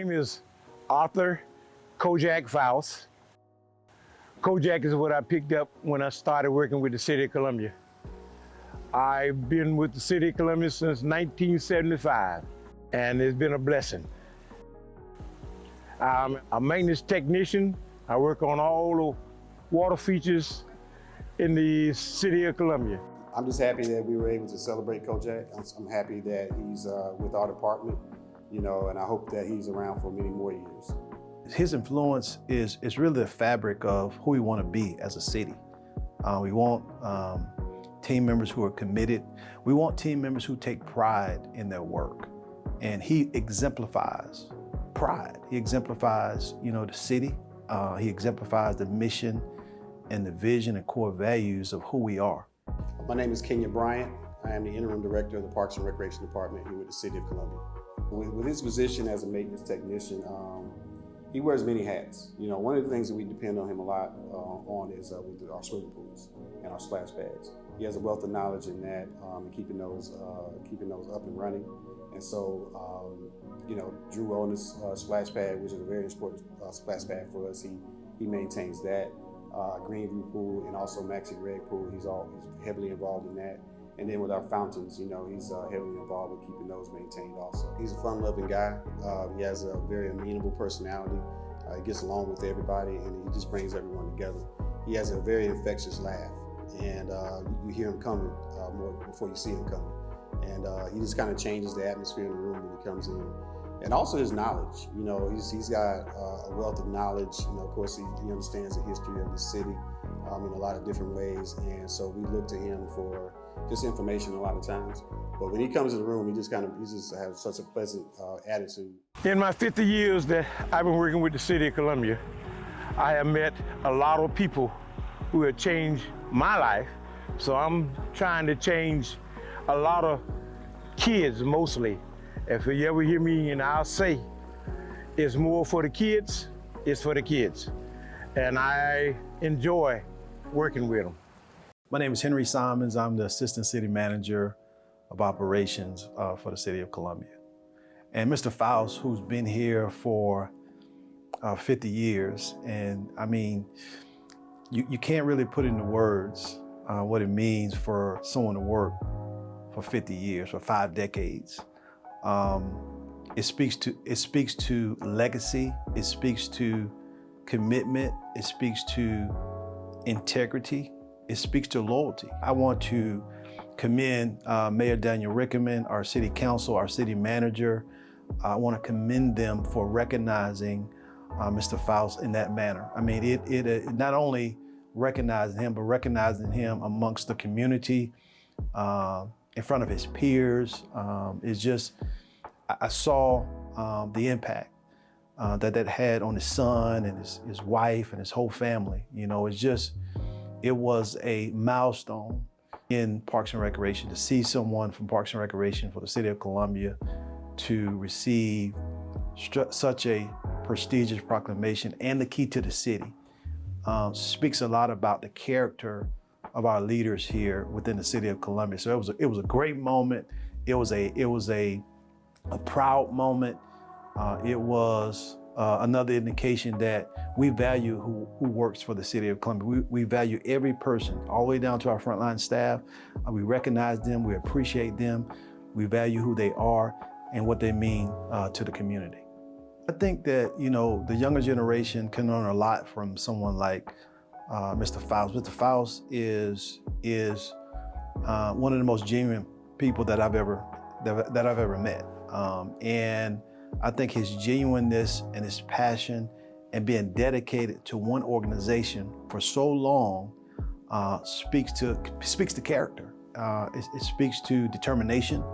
name is Arthur Kojak Faust. Kojak is what I picked up when I started working with the City of Columbia. I've been with the City of Columbia since 1975, and it's been a blessing. I'm a maintenance technician. I work on all the water features in the City of Columbia. I'm just happy that we were able to celebrate Kojak. I'm happy that he's with our department, and I hope that he's around for many more years. His influence is really the fabric of who we want to be as a city. We want team members who are committed. We want team members who take pride in their work. And he exemplifies pride. He exemplifies, the city. He exemplifies the mission and the vision and core values of who we are. My name is Bryant. I am the Interim Director of the Parks and Recreation Department here with the City of Columbia. With his position as a maintenance technician, he wears many hats. One of the things that we depend on him a lot on is with our swimming pools and our splash pads. He has a wealth of knowledge in that and keeping those up and running. And so, Drew Wellness splash pad, which is a very important splash pad for us, he maintains that. Greenview pool and also Maxi Reg pool, he's heavily involved in that. And then with our fountains, he's heavily involved with keeping those maintained also. He's a fun-loving guy. He has a very amenable personality. He gets along with everybody, and he just brings everyone together. He has a very infectious laugh, and you hear him coming more before you see him coming. And he just kind of changes the atmosphere in the room when he comes in. And also his knowledge, he's got a wealth of knowledge. Of course, he understands the history of the city in a lot of different ways. And so we look to him for just information a lot of times. But when he comes in the room, he just has such a pleasant attitude. In my 50 years that I've been working with the City of Columbia, I have met a lot of people who have changed my life. So I'm trying to change a lot of kids mostly. If you ever hear me, I'll say, it's more for the kids, it's for the kids. And I enjoy working with them. My name is Henry Simons. I'm the Assistant City Manager of Operations for the City of Columbia. And Mr. Faust, who's been here for 50 years, and I mean, you can't really put into words what it means for someone to work for 50 years, for 5 decades. It speaks to legacy, it speaks to commitment, it speaks to integrity, it speaks to loyalty. I want to commend Mayor Daniel Rickerman, our city council, our city manager. I want to commend them for recognizing Mr. Faust in that manner. I mean, it not only recognizing him, but recognizing him amongst the community, in front of his peers. It's just, I saw the impact that had on his son and his wife and his whole family. It was a milestone in Parks and Recreation to see someone from Parks and Recreation for the City of Columbia to receive such a prestigious proclamation and the key to the city. Speaks a lot about the character of our leaders here within the City of Columbia. So it was a great moment. It was a proud moment. It was another indication that we value who works for the City of Columbia. We value every person, all the way down to our frontline staff. We recognize them, we appreciate them, we value who they are and what they mean to the community. I think that, the younger generation can learn a lot from someone like Mr. Faust. Mr. Faust is one of the most genuine people that I've ever met. And I think his genuineness and his passion and being dedicated to one organization for so long speaks to character. It speaks to determination.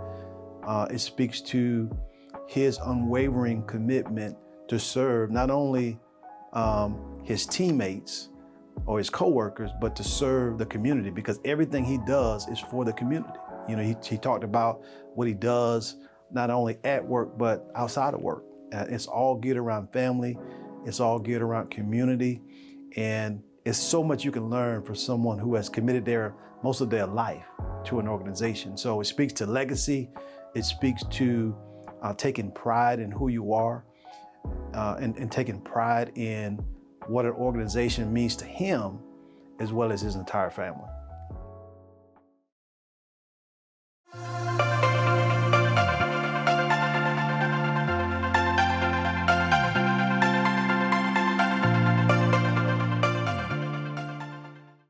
It speaks to his unwavering commitment to serve not only his teammates or his coworkers, but to serve the community, because everything he does is for the community. He talked about what he does not only at work, but outside of work. It's all geared around family. It's all geared around community. And it's so much you can learn from someone who has committed most of their life to an organization. So it speaks to legacy. It speaks to taking pride in who you are. and taking pride in what an organization means to him as well as his entire family.